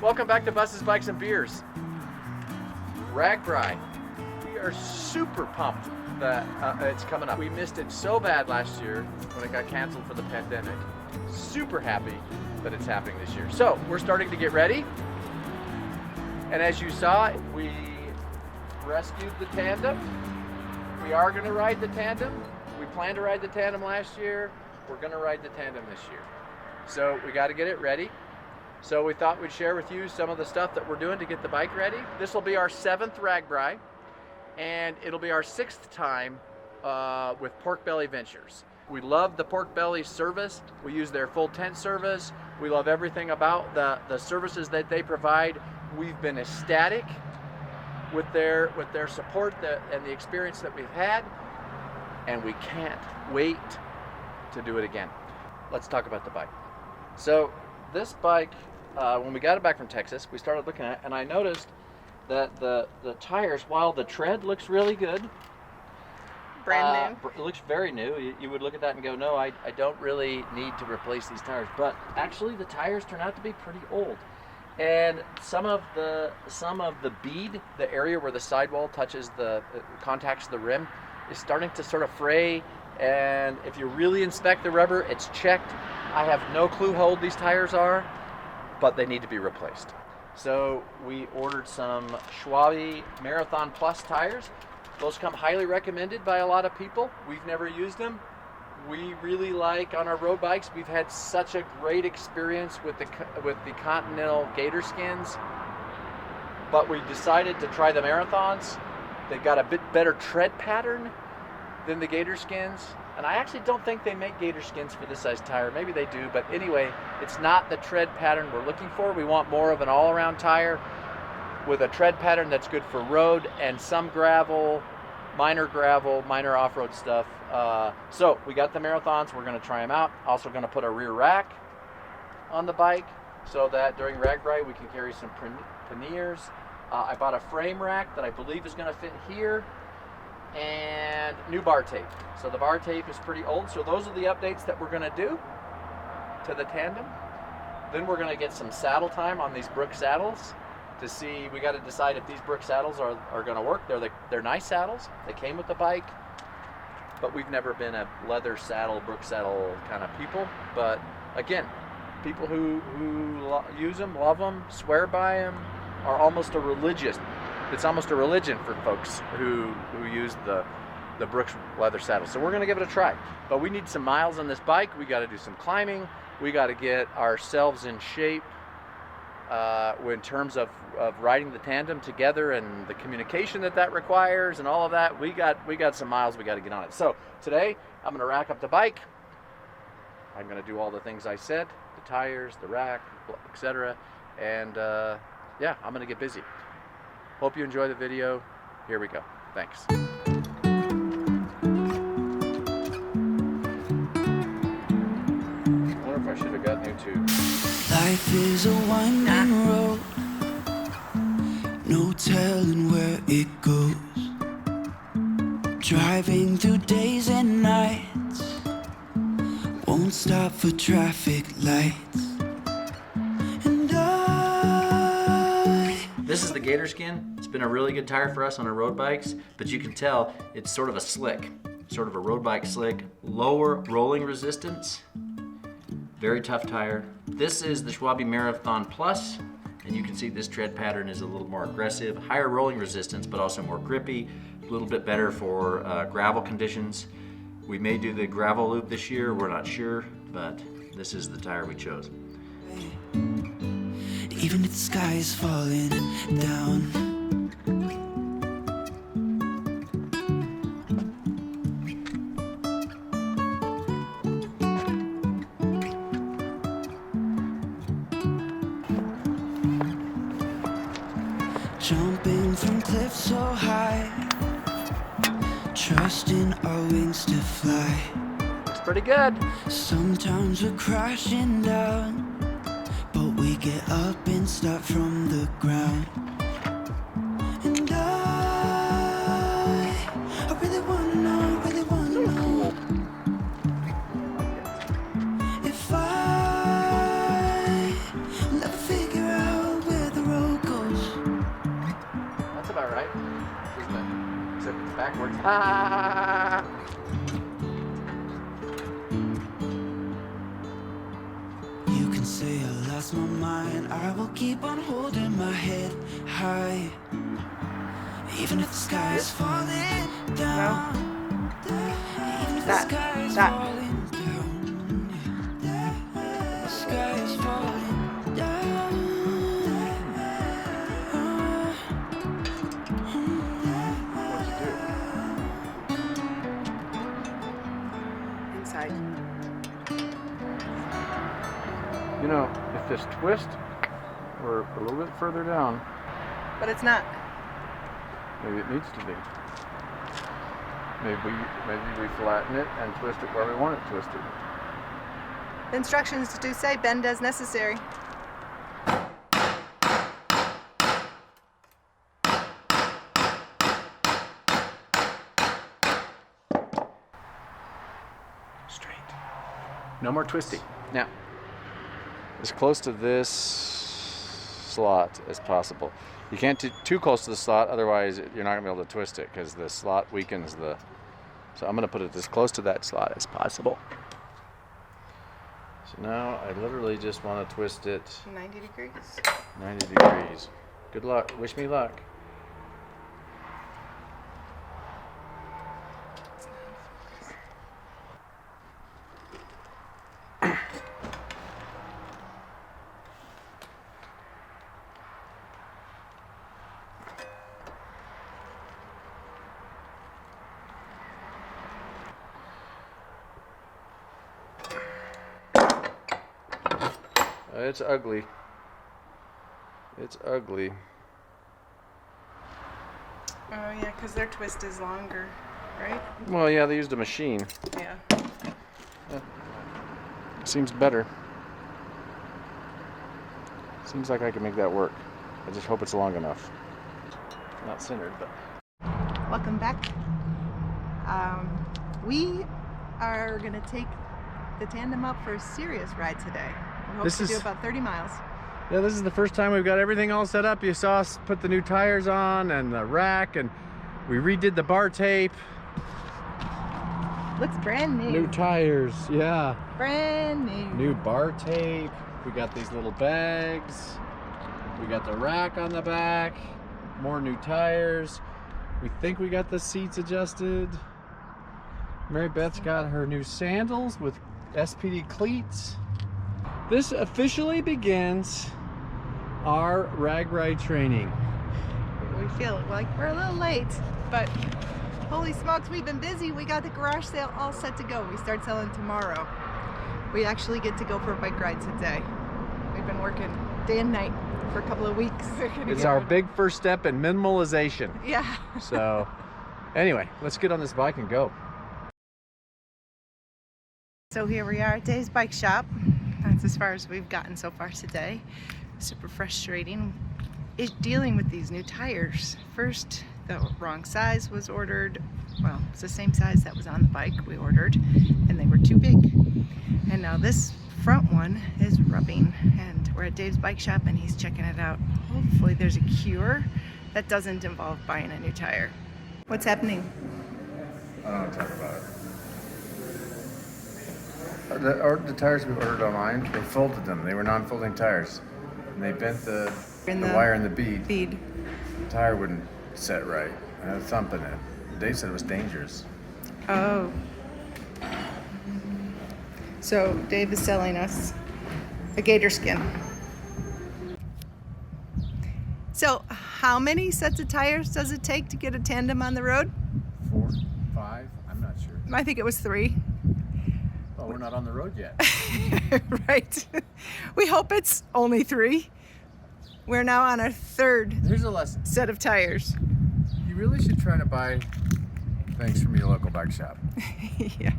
Welcome back to Buses, Bikes, and Beers. RAGBRAI. We are super pumped that it's coming up. We missed it so bad last year when it got canceled for the pandemic. Super happy that it's happening this year. So we're starting to get ready. And as you saw, we rescued the Tandem. We are going to ride the Tandem. We planned to ride the Tandem last year. We're going to ride the Tandem this year. So we got to get it ready. So we thought we'd share with you some of the stuff that we're doing to get the bike ready. This will be our 7th RAGBRAI, and it'll be our 6th time with Pork Belly Ventures. We love the Pork Belly service. We use their full tent service. We love everything about the services that they provide. We've been ecstatic with their support and the experience that we've had, and we can't wait to do it again. Let's talk about the bike. So this bike, when we got it back from Texas, we started looking at it, and I noticed that the tires, while the tread looks really good, brand new. It looks very new. You would look at that and go, no, I don't really need to replace these tires. But actually, the tires turn out to be pretty old. And some of the bead, the area where the sidewall touches contacts the rim, is starting to sort of fray. And if you really inspect the rubber, it's checked. I have no clue how old these tires are, but they need to be replaced. So we ordered some Schwalbe Marathon Plus tires. Those come highly recommended by a lot of people. We've never used them. We really like, on our road bikes, we've had such a great experience with the Continental Gator skins, but we decided to try the Marathons. They've got a bit better tread pattern than the Gator skins, and I actually don't think they make Gator skins for this size tire. Maybe they do, but anyway, it's not the tread pattern we're looking for. We want more of an all-around tire with a tread pattern that's good for road and some gravel, minor off-road stuff. So we got the Marathons. We're going to try them out. Also going to put a rear rack on the bike so that during RAGBRAI we can carry some panniers. I bought a frame rack that I believe is going to fit here, and new bar tape. So the bar tape is pretty old. So those are the updates that we're going to do to the Tandem. Then we're going to get some saddle time on these Brook saddles to see. We got to decide if these Brook saddles are going to work. They're nice saddles. They came with the bike, but we've never been a leather saddle, Brook saddle kind of people. But again, people who use them, love them, swear by them, are almost a religious. It's almost a religion for folks who use the Brooks leather saddle. So we're going to give it a try. But we need some miles on this bike. We got to do some climbing. We got to get ourselves in shape in terms of riding the Tandem together and the communication that requires and all of that. We got some miles we got to get on it. So today I'm going to rack up the bike. I'm going to do all the things I said, the tires, the rack, etc. And yeah, I'm going to get busy. Hope you enjoy the video. Here we go. Thanks. I wonder if I should have gotten you too. Life is a winding road, no telling where it goes. Driving through days and nights, won't stop for traffic lights. This is the Gator skin. It's been a really good tire for us on our road bikes, but you can tell it's sort of a slick, sort of a road bike slick, lower rolling resistance, very tough tire. This is the Schwalbe Marathon Plus, and you can see this tread pattern is a little more aggressive, higher rolling resistance, but also more grippy, a little bit better for gravel conditions. We may do the gravel loop this year, we're not sure, but this is the tire we chose. Even if the sky is falling down, jumping from cliffs so high, trusting our wings to fly. Looks pretty good. Sometimes we're crashing down, but we get up and start from the ground. And I really wanna know, if I will ever figure out where backwards. You can say I lost my mind. I will keep on holding my head high, even if the sky is falling down. Even if the sky is falling down. The sky is falling down. Inside. You know, if this twist were a little bit further down, But it's not. maybe it needs to be. Maybe we flatten it and twist it where we want it twisted. The instructions do say bend as necessary. Straight. No more twisting. Now, As close to this slot as possible. You can't get too close to the slot, otherwise you're not going to be able to twist it because the slot weakens the... So I'm going to put it as close to that slot as possible. So now I literally just want to twist it 90 degrees. 90 degrees. Good luck. Wish me luck. It's ugly. It's ugly. Oh yeah, because their twist is longer, right? Well, yeah, they used a machine. Yeah. Seems better. Seems like I can make that work. I just hope it's long enough. Not centered, but... Welcome back. We are gonna take the tandem out for a serious ride today. We hope to do about 30 miles. Yeah, this is the first time we've got everything all set up. You saw us put the new tires on and the rack, and we redid the bar tape. Looks brand new. New tires, yeah. Brand new. New bar tape. We got these little bags. We got the rack on the back. More new tires. We think we got the seats adjusted. Mary Beth's got her new sandals with SPD cleats. This officially begins our RAGBRAI training. We feel like we're a little late, but holy smokes, we've been busy. We got the garage sale all set to go. We start selling tomorrow. We actually get to go for a bike ride today. We've been working day and night for a couple of weeks. It's our big first step in minimalization. Yeah. So anyway, let's get on this bike and go. So here we are at Dave's bike shop. That's as far as we've gotten so far today. Super frustrating dealing with these new tires. First, the wrong size was ordered. Well, it's the same size that was on the bike we ordered, and they were too big. And now this front one is rubbing, and we're at Dave's bike shop and he's checking it out. Hopefully there's a cure that doesn't involve buying a new tire. What's happening? I don't want to talk about it. The tires we ordered online, they folded them. They were non-folding tires. And they bent the wire in the bead. The tire wouldn't set right. I had a thump in it. Dave said it was dangerous. Oh. So Dave is selling us a gator skin. So how many sets of tires does it take to get a tandem on the road? 4, 5, I'm not sure. I think it was 3. Oh, we're not on the road yet. Right. We hope it's only 3. We're now on our 3rd Here's a lesson. set of tires. You really should try to buy things from your local bike shop. Yeah.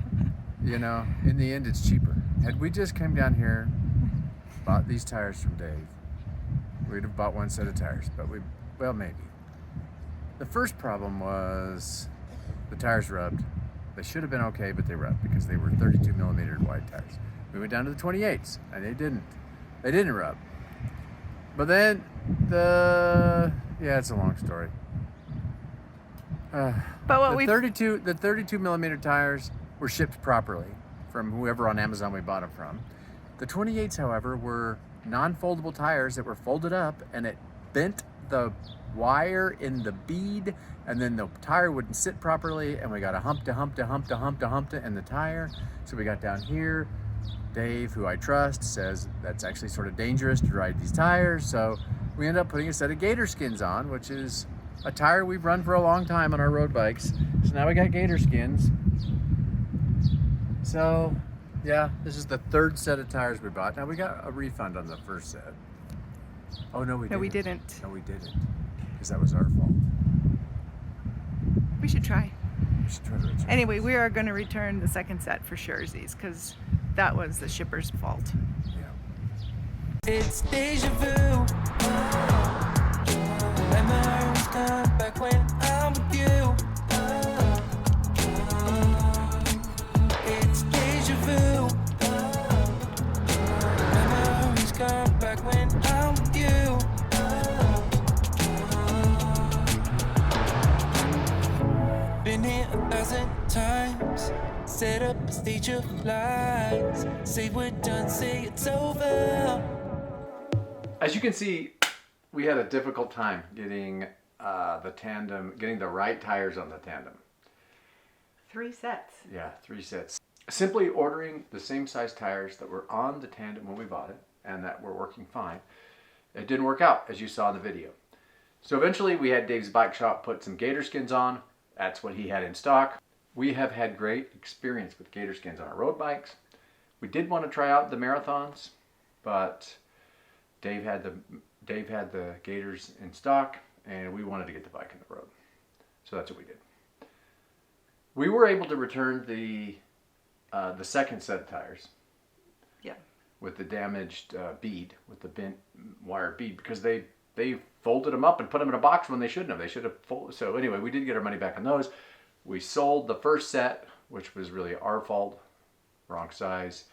You know, in the end, it's cheaper. Had we just come down here, bought these tires from Dave, we'd have bought 1 set of tires, but well, maybe. The first problem was the tires rubbed. They should have been okay, but they rubbed because they were 32 millimeter wide tires. We went down to the 28s, and they didn't rub. But then yeah, it's a long story. But what the we 32 millimeter tires were shipped properly from whoever on Amazon we bought them from. The 28s, however, were non-foldable tires that were folded up, and it bent the wire in the bead, and then the tire wouldn't sit properly, and we got a hump in the tire. So we got down here. Dave, who I trust, says that's actually sort of dangerous to ride these tires. So we ended up putting a set of gator skins on, which is a tire we've run for a long time on our road bikes. So now we got gator skins. So yeah, this is the third set of tires we bought. Now we got a refund on the first set. Oh no, we didn't. No, we didn't. No, we didn't, because that was our fault. We should try. We should try to return. Anyway, we are going to return the second set for surezies because that was the shipper's fault. Yeah. It's deja vu. Memories come back when I'm with you. It's deja vu. Memories come back when I'm with you. Been here 1,000 times. Set up a stage of lies. Say we're done, say it's over. As you can see, we had a difficult time getting the Tandem, getting the right tires on the Tandem. 3 sets. Yeah, 3 sets. Simply ordering the same size tires that were on the Tandem when we bought it and that were working fine, it didn't work out, as you saw in the video. So eventually we had Dave's bike shop put some gator skins on. That's what he had in stock. We have had great experience with gator skins on our road bikes. We did want to try out the marathons, but Dave had the gators in stock, and we wanted to get the bike on the road. So that's what we did. We were able to return the second set of tires. Yeah. With the damaged bead, with the bent wire bead, because they folded them up and put them in a box when they shouldn't have. They should have folded. So anyway, we did get our money back on those. We sold the first set, which was really our fault, wrong size,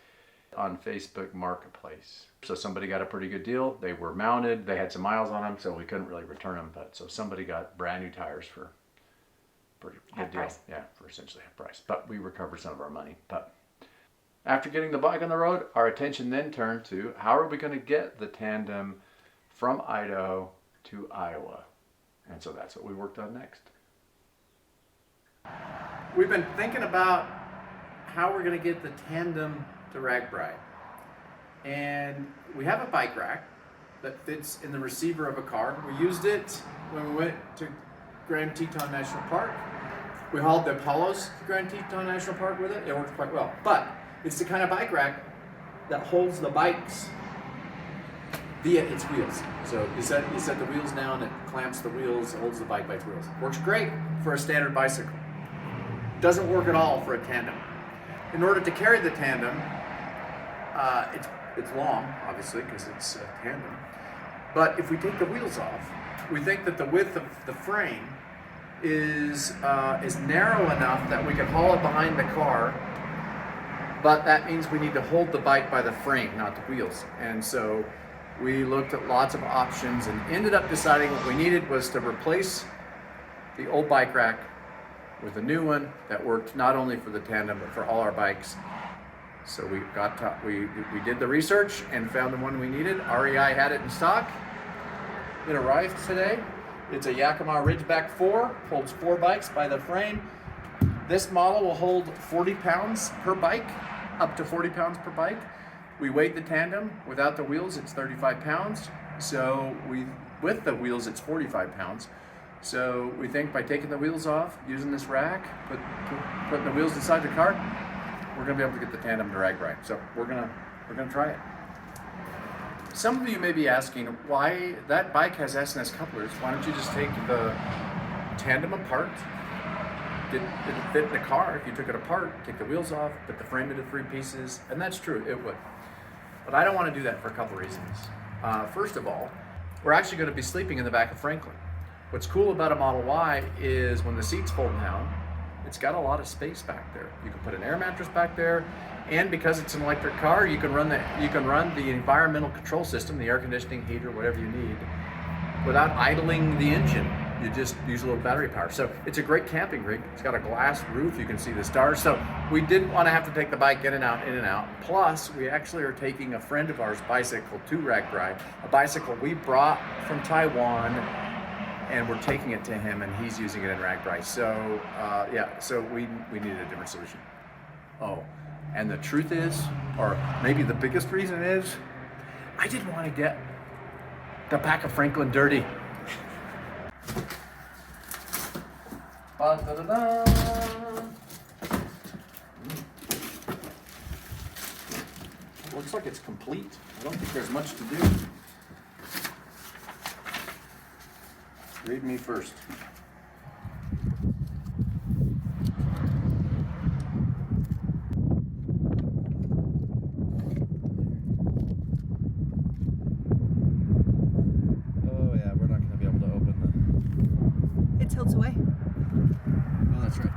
on Facebook Marketplace. So somebody got a pretty good deal. They were mounted. They had some miles on them, so we couldn't really return them. But so somebody got brand new tires for a pretty good deal. Price. Yeah, for essentially half price. But we recovered some of our money. But after getting the bike on the road, our attention then turned to how are we going to get the Tandem from Idaho to Iowa? And so that's what we worked on next. We've been thinking about how we're going to get the Tandem to RAGBRAI. And we have a bike rack that fits in the receiver of a car. We used it when we went to Grand Teton National Park. We hauled the Apollos to Grand Teton National Park with it. It worked quite well. But it's the kind of bike rack that holds the bikes via its wheels. So you set the wheels down, it clamps the wheels, holds the bike by its wheels. Works great for a standard bicycle. Doesn't work at all for a tandem. In order to carry the tandem, it's long, obviously, because it's a tandem. But if we take the wheels off, we think that the width of the frame is narrow enough that we can haul it behind the car. But that means we need to hold the bike by the frame, not the wheels. And so we looked at lots of options and ended up deciding what we needed was to replace the old bike rack with a new one that worked not only for the tandem but for all our bikes. So we did the research and found the one we needed. REI had it in stock. It arrived today. It's a Yakima Ridgeback 4, holds 4 bikes by the frame. This model will hold 40 pounds per bike, up to 40 pounds per bike. We weighed the tandem. Without the wheels, it's 35 pounds. So with the wheels, it's 45 pounds. So we think by taking the wheels off, using this rack, putting the wheels inside the car, we're gonna be able to get the tandem to RAGBRAI. So we're gonna try it. Some of you may be asking why that bike has S&S couplers. Why don't you just take the tandem apart? Did it fit in the car if you took it apart, take the wheels off, put the frame into 3 pieces? And that's true, it would. But I don't want to do that for a couple reasons. First of all, we're actually going to be sleeping in the back of Franklin. What's cool about a Model Y is when the seats fold down, it's got a lot of space back there. You can put an air mattress back there, and because it's an electric car, you can run the environmental control system, the air conditioning, heater, whatever you need, without idling the engine. you just use a little battery power. So it's a great camping rig. It's got a glass roof. You can see the stars. So we didn't want to have to take the bike in and out, in and out. Plus, we actually are taking a friend of ours' bicycle to RAGBRAI, a bicycle we brought from Taiwan, and we're taking it to him, and he's using it in RAGBRAI. So yeah, so we needed a different solution. Oh, and the truth is, or maybe the biggest reason is, I didn't want to get the back of Franklin dirty. Ba-da-da-da. Looks like it's complete. I don't think there's much to do. Read me first. Oh yeah, we're not going to be able to open It tilts away. the... Oh, that's right.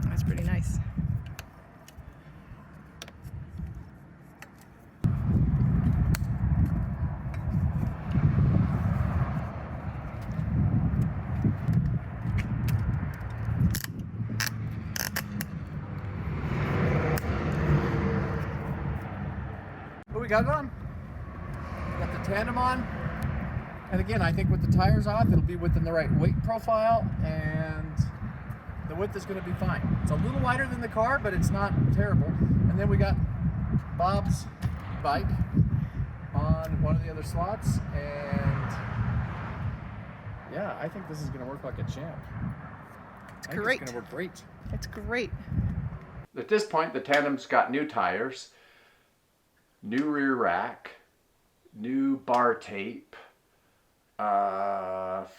That's pretty nice. But we got it on. Got the tandem on. And again, I think with the tires off, it'll be within the right weight profile, and the width is going to be fine. It's a little wider than the car, but it's not terrible. And then we got Bob's bike on one of the other slots, and yeah, I think this is going to work like a champ. It's I think great. It's going to work great. It's great. At this point, the tandem's got new tires, new rear rack, new bar tape,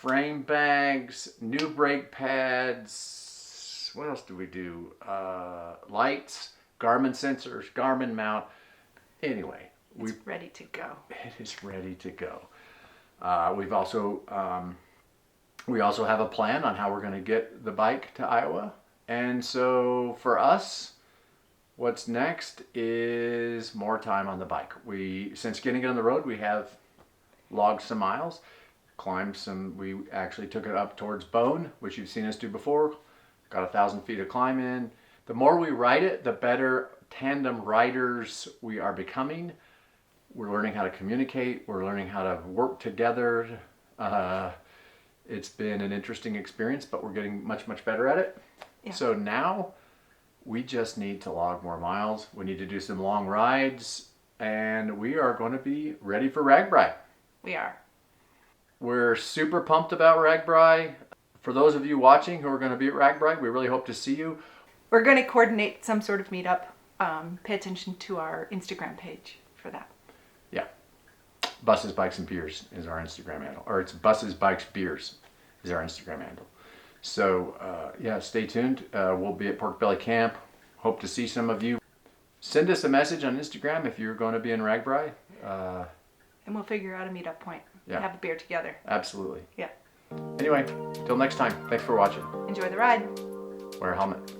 frame bags, new brake pads. What else do we do? Lights, Garmin sensors, Garmin mount. Anyway, It's ready to go. it is ready to go. We also have a plan on how we're going to get the bike to Iowa. And so for us, what's next is more time on the bike. Since getting it on the road, we have logged some miles, climbed some. We actually took it up towards Bone, which you've seen us do before. Got 1,000 feet of climb in. The more we ride it, the better tandem riders we are becoming. We're learning how to communicate. We're learning how to work together. It's been an interesting experience, but we're getting much, much better at it. Yeah. So now we just need to log more miles. We need to do some long rides, and we are going to be ready for RAGBRAI. We are. We're super pumped about RAGBRAI. For those of you watching who are going to be at RAGBRAI, we really hope to see you. We're going to coordinate some sort of meetup. Pay attention to our Instagram page for that. Yeah. Buses, Bikes, and Beers is our Instagram handle. Or it's Buses, Bikes, Beers is our Instagram handle. So, yeah, stay tuned. We'll be at Pork Belly Camp. Hope to see some of you. Send us a message on Instagram if you're going to be in RAGBRAI. And we'll figure out a meetup point. Yeah. Have a beer together. Absolutely. Yeah. Anyway, till next time. Thanks for watching. Enjoy the ride. Wear a helmet.